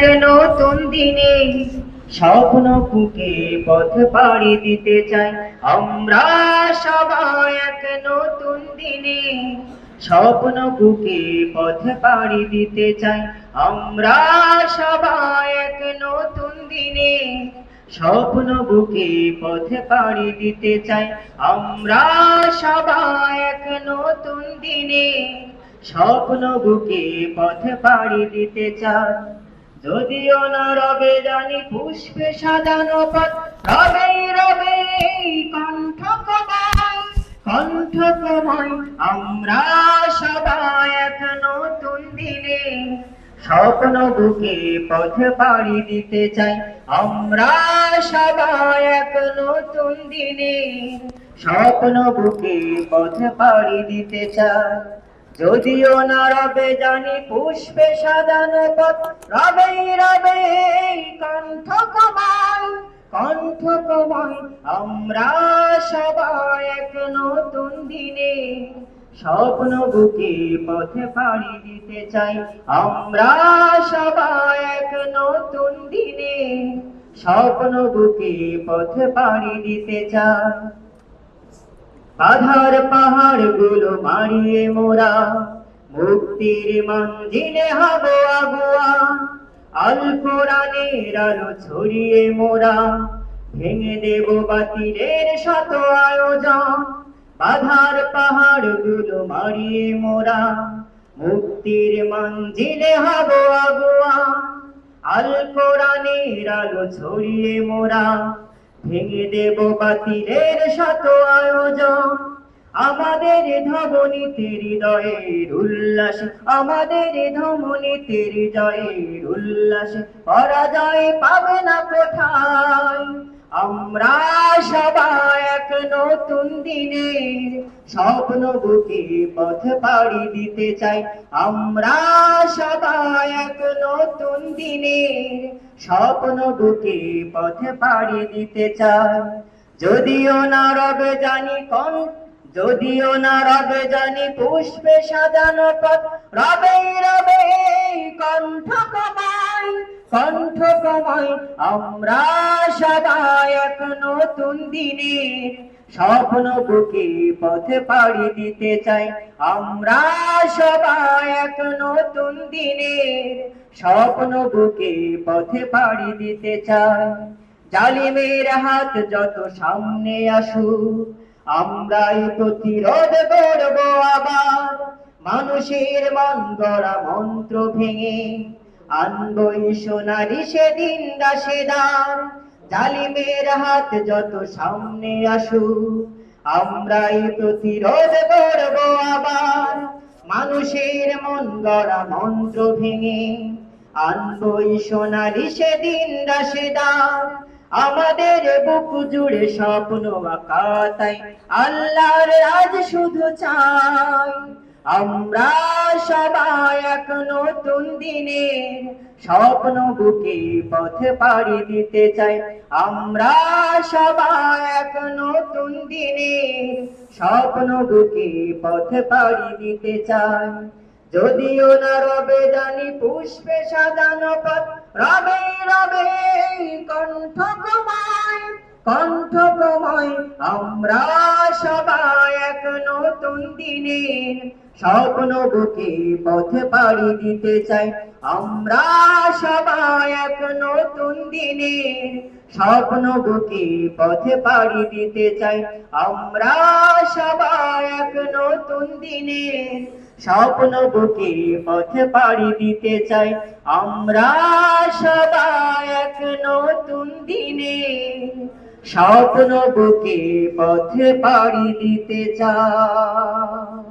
এক নতুন দিনে স্বপ্ন বুকে পথ পাড়ি দিতে চাই আমরা সবাই। এক নতুন দিনে স্বপ্ন বুকে পথ পাড়ি দিতে চাই আমরা সবাই। এক নতুন দিনে স্বপ্ন বুকে পথ পাড়ি দিতে চাই আমরা সবাই। এক নতুন দিনে স্বপ্ন বুকে পথ পাড়ি দিতে চাই। যদিও না রবে জানি পুষ্পে সাজানো পথ, রবে রবে কণ্ঠ কমায়, কণ্ঠ কমায় আমরা সবাই। এক নতুন দিনে স্বপ্ন বুকে পথ পাড়ি দিতে চাই আমরা সবাই। এক নতুন দিনে স্বপ্ন বুকে পথ পাড়ি দিতে চাই। যদিও না রবে জানি পুষ্পে সাজানো পথ, রবে রবে কণ্ঠ কমায়, কণ্ঠ কমায় আমরা সবাই। এক নতুন দিনে স্বপ্ন বুকে পথে পাড়ি দিতে চাই আমরা সবাই। এক নতুন দিনে স্বপ্ন বুকে পথে পাড়ি দিতে চাই। বাধার পাহাড় গুলো মারিয়ে মোরা মুক্তির মঞ্জিলে হব আগুয়া। আল কোরআনের আলো ছড়িয়ে মোরা ভেঙে দেব বাতিলের শত আয়োজন। বাধার পাহাড় গুলো মারিয়ে মোরা মুক্তির মঞ্জিলে হব আগুয়া। আল কোরআনের আলো ছড়িয়ে মোরা ভেঙে দেব বাতিলের শত আয়োজন। আমাদের ধমনীতে হৃদয়ের উল্লাস, আমাদের ধমনীতে হৃদয়ের উল্লাস, পরাজয় পাবে না কোথায়। আমরা সবাই এক নতুন দিনের স্বপ্ন বুকে পথ পাড়ি দিতে চাই আমরা সবাই। এক নতুন দিনের স্বপ্ন বুকে পথ পাড়ি দিতে চাই। যদিও না রবে জানি যদিও না রবে জানি পুষ্পে সাজানো পথ, রবে রবে কণ্ঠ কমাই, কণ্ঠ কমাই আমরা সবাই। এক নতুন দিনের স্বপ্ন বুকে পথ পাড়ি দিতে চাই আমরা সবাই। এক নতুন দিনের স্বপ্ন বুকে পথ পাড়ি দিতে চাই। জালিমের হাত যত সামনে আসুক আমরাই প্রতিরোধ করব আবার। মানুষের মন গড়া মন্ত্র ভেঙে আনবই সোনারি সেদিন দাসেদার। জালিমের হাত যত সামনে আসুক আমরাই প্রতিরোধ করব আবার। মানুষের মন গড়া মন্ত্র ভেঙে আনবই সোনারি সেদিন দাসেদার। আমাদের বুক জুড়ে স্বপ্ন আঁকা তাই আল্লাহর রাজ শুধু চাই আমরা সবাই। এক নতুন দিনের স্বপ্ন বুকে পথ পাড়ি দিতে চাই আমরা সবাই। এক নতুন দিনের স্বপ্ন বুকে পথ পাড়ি দিতে চাই। যদিও না রবে জানি পুষ্পে সাজানো পথ, রবে রবে কণ্ঠ কমায়, কণ্ঠ কমায় আমরা সবাই। এক নতুন দিনের স্বপ্ন বুকে পথ পাড়ি দিতে চাই আমরা সবাই। এক নতুন দিনের স্বপ্ন বুকে পথ পাড়ি দিতে চাই আমরা সবাই। এক নতুন দিনের স্বপ্ন বুকে পথ পাড়ি দিতে চাই আমরা সবাই। এক নতুন দিনের স্বপ্ন বুকে পথ পাড়ি দিতে চাই।